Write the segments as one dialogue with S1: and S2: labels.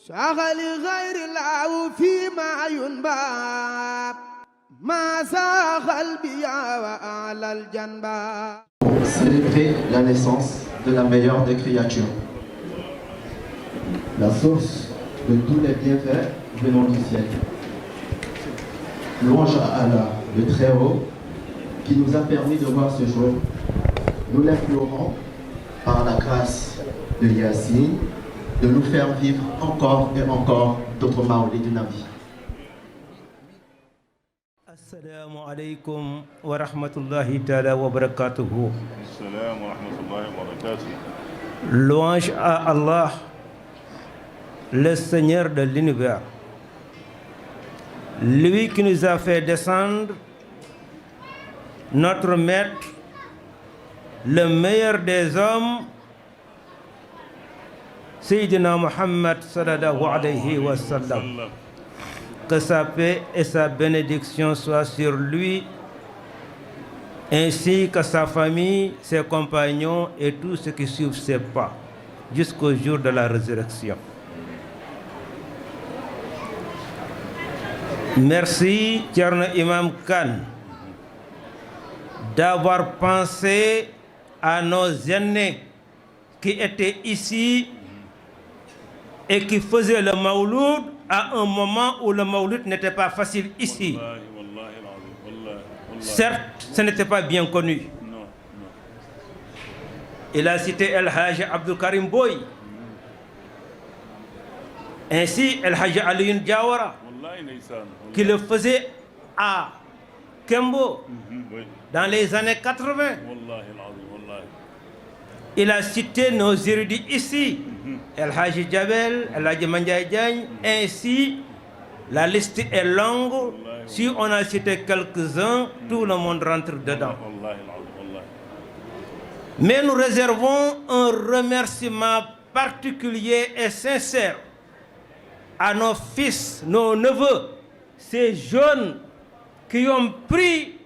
S1: شغل غير الله فيما ينبى ما زاغ البيا وأعلى الجنبى.
S2: Célébrer la naissance de la meilleure des créatures, la source de tous les bienfaits venant du ciel. Louange à Allah, le Très-Haut, qui nous a permis de voir ce jour. Nous l'implorons par la grâce de Yassine de nous faire vivre encore et encore d'autres Maoulid du Nabi.
S3: Assalamu alaikum wa rahmatullahi ta'ala wa barakatuhu.
S4: Assalamu wa rahmatullahi wa barakatuhu.
S3: Louange à Allah, le Seigneur de l'univers, lui qui nous a fait descendre, notre maître, le meilleur des hommes, Sayyidina Muhammad sallallahu alayhi wa sallam. Que sa paix et sa bénédiction soient sur lui, ainsi que sa famille, ses compagnons et tous ceux qui suivent ses pas, jusqu'au jour de la résurrection. Merci, Thierno Imam Khan, d'avoir pensé à nos aînés qui étaient ici et qui faisaient le Mawlud à un moment où le Mawlud n'était pas facile ici. Certes, ce n'était pas bien connu. Il a cité El Hajj Abdul Karim Boy, ainsi El Hajj Alioune Diawara, qui le faisait à Kembo dans les années 80. Il a cité nos érudits ici, El Hajj Djabel, El Hajj Mandiaye Diagne, ainsi la liste est longue. Si on a cité quelques-uns, tout le monde rentre dedans. Mais nous réservons un remerciement particulier et sincère à nos fils, nos neveux, ces jeunes qui ont pris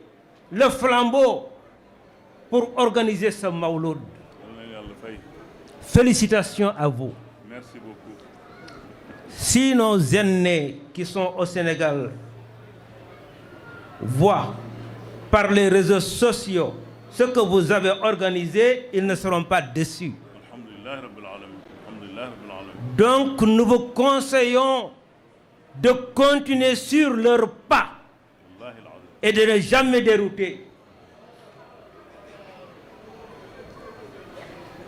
S3: le flambeau pour organiser ce Mawlud. Félicitations à vous.
S4: Merci beaucoup.
S3: Si nos aînés qui sont au Sénégal voient par les réseaux sociaux ce que vous avez organisé, ils ne seront pas déçus. Donc nous vous conseillons de continuer sur leurs pas et de ne jamais dérouter.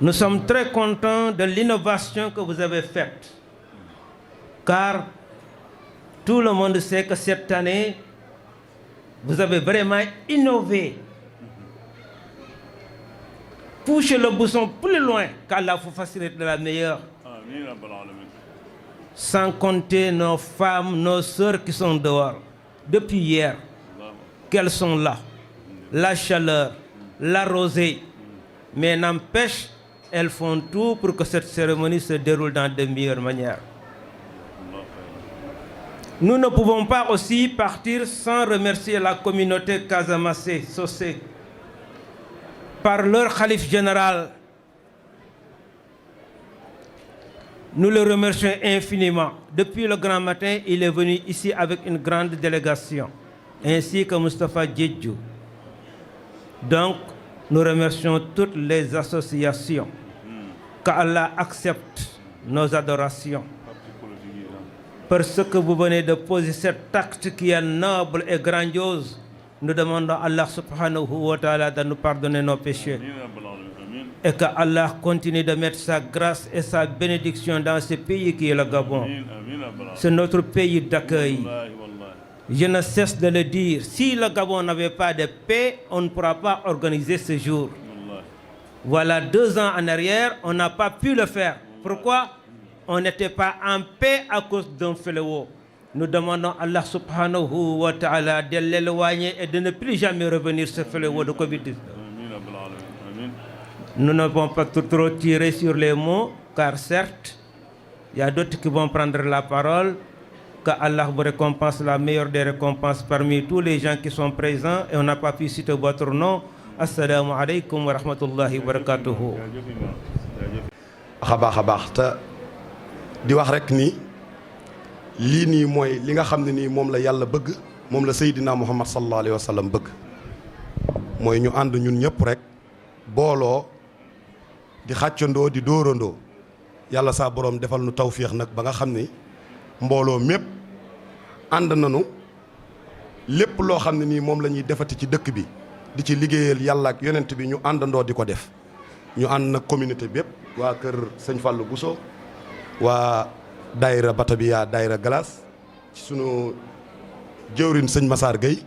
S3: Nous sommes très contents de l'innovation que vous avez faite, car tout le monde sait que cette année, vous avez vraiment innové. Poussez le bouchon plus loin, qu'Allah vous facilite de la meilleure. Sans compter nos femmes, nos sœurs qui sont dehors. Depuis hier, qu'elles sont là. La chaleur, la rosée. Mais n'empêche, elles font tout pour que cette cérémonie se déroule dans de meilleures manières. Nous ne pouvons pas aussi partir sans remercier la communauté Casamassé, Socé, par leur khalife général. Nous le remercions infiniment. Depuis le grand matin, il est venu ici avec une grande délégation, ainsi que Moustapha Djedjou. Donc, nous remercions toutes les associations. Qu'Allah accepte nos adorations. Parce que vous venez de poser cet acte qui est noble et grandiose, nous demandons à Allah subhanahu wa ta'ala de nous pardonner nos péchés. Et que Allah continue de mettre sa grâce et sa bénédiction dans ce pays qui est le Gabon. C'est notre pays d'accueil. Je ne cesse de le dire, si le Gabon n'avait pas de paix, on ne pourra pas organiser ce jour. Voilà 2 ans en arrière, on n'a pas pu le faire. Pourquoi? On n'était pas en paix à cause d'un fléau. Nous demandons à Allah subhanahu wa ta'ala de l'éloigner et de ne plus jamais revenir ce fléau de Covid-19. Nous ne pouvons pas trop tirer sur les mots, car certes, il y a d'autres qui vont prendre la parole. Que Allah vous récompense la meilleure des récompenses parmi tous les gens qui sont présents et on n'a pas pu citer votre nom. Assalamu alaikum wa rahmatullahi wa barakatuhu.
S5: baax a baax te di wax rek ni lii nii mooy li nga xam ne nii moom la yàlla bëgg moom la Seydina Muhammad sallallahu alayhi wa sallam bëgg mooy ñu ànd ñun ñëpp rek booloo di xàccandoo di dóorandoo yàlla saa borom defal nu tawféex nag ba nga xam ni mbooloo mépp ànd nañu lépp loo xam ne nii moom la ñuy defati ci dëkk bi di ci liggéeyal yàlla ak yonent bi ñu àndandoo di ko def ñu ànd nag communauté bépp waa kër sëñ Fallou Bousso waa daayira Batabiya daayira Galas ci sunu jëwrin sëñ Massar Gueye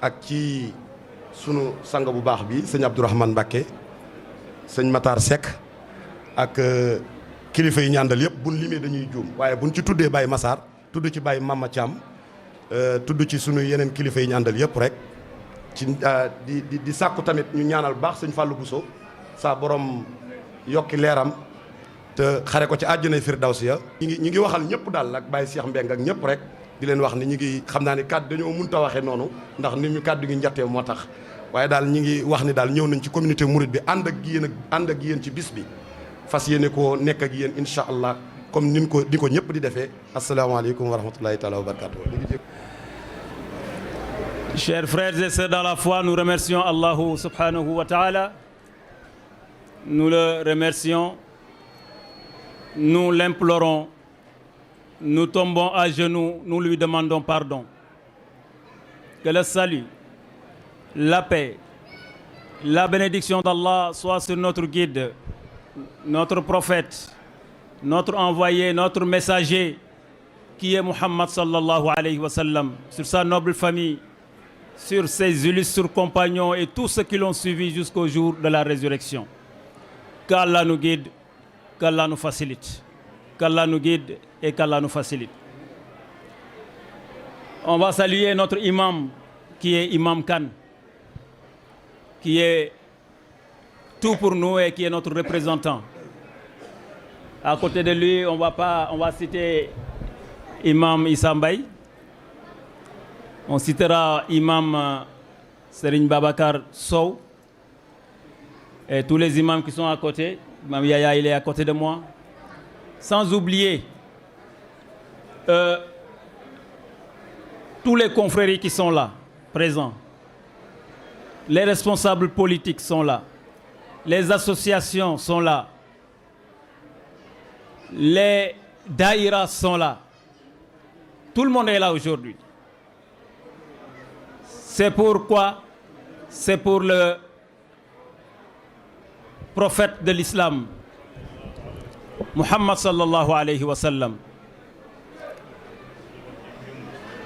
S5: ak ci sunu sang bu baax bi sëñ Abdourahmane Mbacké sëñ Matar Seck ak kilifa yi ñàndal yëpp buñ limee dañuy juum waaye buñ ci tuddee Baye Massar tudd ci Baye Mama Thiam tudd ci sunu yeneen kilifa yi ñàndal yëpp rek ci di sàkku tamit ñu ñaanal baax sëñ Fallou Bousso saa borom yokki leeram te xare ko ci àjjanay firdawsi ya ñi ngi waxal ñëpp daal ak Baye Cheikh Mbeng ak ñëpp rek di leen wax ni ñi ngi xam naa ni kàddu dañoo mënta waxee noonu ndax ni ñu kàddu gi njattee moo tax waaye daal ñi ngi wax ni daal ñëw nañ ci communauté mouride bi ànd ak yéen ci bis bi fas yéene koo nekk ak yéen incha allah comme nin ko di ko ñëpp di defee asalaamaaleykum wa rahmatullahi taala wa barakatuh.
S6: Chers frères et sœurs dans la foi, nous remercions Allah subhanahu wa ta'ala. Nous le remercions, nous l'implorons, nous tombons à genoux, nous lui demandons pardon. Que le salut, la paix, la bénédiction d'Allah soit sur notre guide, notre prophète, notre envoyé, notre messager, qui est Muhammad sallallahu alayhi wa sallam, sur sa noble famille, sur ses illustres compagnons et tous ceux qui l'ont suivi jusqu'au jour de la résurrection. Qu'Allah nous guide, qu'Allah nous facilite. Qu'Allah nous guide et qu'Allah nous facilite. On va saluer notre imam, qui est Imam Khan, qui est tout pour nous et qui est notre représentant. À côté de lui, on va citer Imam Issa Mbaye. On citera Imam Serigne Babacar Sow et tous les imams qui sont à côté. Imam Yaya, il est à côté de moi. Sans oublier tous les confréries qui sont là, présents. Les responsables politiques sont là. Les associations sont là. Les daïras sont là. Tout le monde est là aujourd'hui. C'est pourquoi, c'est pour le prophète de l'islam, Muhammad sallallahu alayhi wa sallam.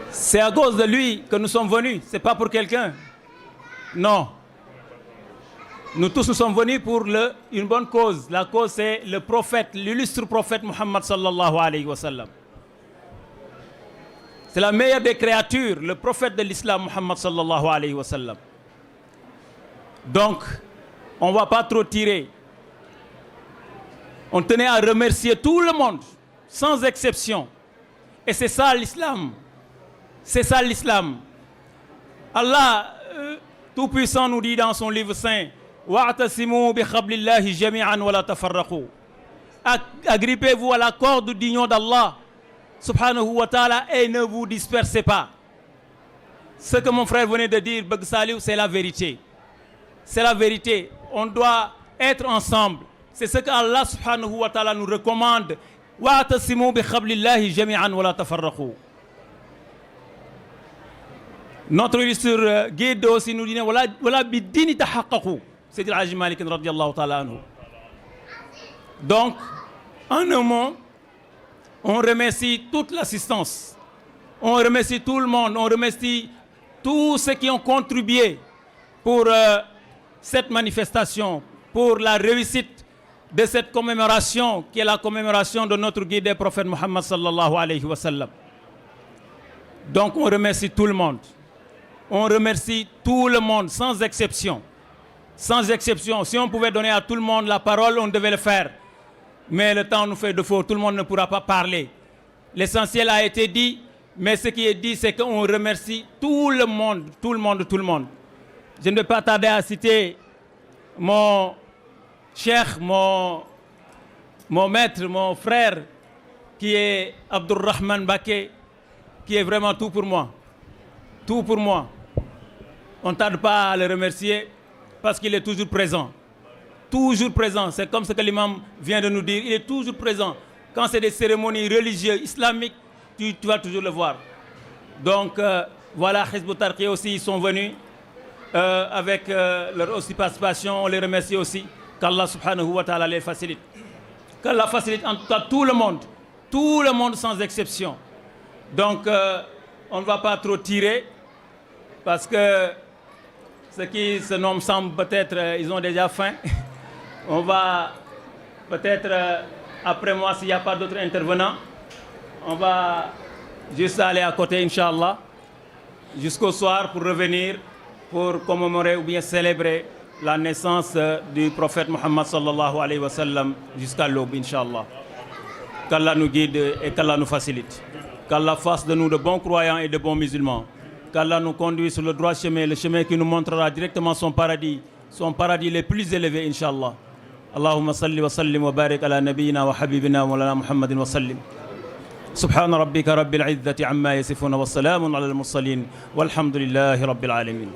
S6: C'est à cause de lui que nous sommes venus, c'est pas pour quelqu'un. Non. Nous tous nous sommes venus pour une bonne cause. La cause c'est le prophète, l'illustre prophète Muhammad sallallahu alayhi wa sallam. C'est la meilleure des créatures, le prophète de l'islam Muhammad sallallahu alayhi wa sallam. Donc, on ne va pas trop tirer. On tenait à remercier tout le monde, sans exception. Et c'est ça l'islam. C'est ça l'islam. Allah, Tout-Puissant, nous dit dans son livre saint, wa'tasimu bi khablillahi jami'an wa la tafarraqu. Agrippez-vous à la corde d'union d'Allah, subhanahu wa ta'ala, et ne vous dispersez pas. Ce que mon frère venait de dire, Beg Saliou, c'est la vérité. C'est la vérité. On doit être ensemble. C'est ce que Allah subhanahu wa ta'ala nous recommande. Wa'tasimu bi khablillahi jami'an wa la tafarraqu. Notre illustre guide aussi nous dit wala bi dini tahaqqaqu. C'est le Haji Malik radiyallahu ta'ala anhu. Donc, en un mot, on remercie toute l'assistance. On remercie tout le monde. On remercie tous ceux qui ont contribué pour cette manifestation, pour la réussite de cette commémoration, qui est la commémoration de notre guide des prophètes Muhammad sallallahu alayhi wa sallam. Donc, on remercie tout le monde. On remercie tout le monde, sans exception. Sans exception. Si on pouvait donner à tout le monde la parole, on devait le faire. Mais le temps nous fait défaut, tout le monde ne pourra pas parler. L'essentiel a été dit, mais ce qui est dit, c'est qu'on remercie tout le monde, tout le monde, tout le monde. Je ne vais pas tarder à citer mon cheikh, mon maître, mon frère, qui est Abdurrahman Baké, qui est vraiment tout pour moi. Tout pour moi. On ne tarde pas à le remercier parce qu'il est toujours présent. Toujours présent. C'est comme ce que l'imam vient de nous dire. Il est toujours présent. Quand c'est des cérémonies religieuses, islamiques, tu vas toujours le voir. Donc, voilà, Hizb ut-Tarqiyyah aussi, ils sont venus avec leur aussi participation. On les remercie aussi. Qu'Allah subhanahu wa ta'ala les facilite. Qu'Allah facilite en tout cas tout le monde sans exception. Donc, on ne va pas trop tirer parce que ceux qui se nomment semblent peut-être, ils ont déjà faim. On va peut-être, après moi, s'il n'y a pas d'autres intervenants, on va juste aller à côté, Inch'Allah, jusqu'au soir pour revenir, pour commémorer ou bien célébrer la naissance du prophète Muhammad sallallahu alayhi wa sallam jusqu'à l'aube, Inch'Allah. Qu'Allah nous guide et qu'Allah nous facilite. Qu'Allah fasse de nous de bons croyants et de bons musulmans. Qu'Allah nous conduise sur le droit chemin, le chemin qui nous montrera directement son paradis les plus élevés, Inch'Allah. Allahumma salli wa sallim wa barik ala nabiyyina wa habibina wa lana Muhammadin wa sallim. Subhana rabbika rabbil izzati amma yasifuna wa salamun ala al-mursalin walhamdulillahi rabbil alamin.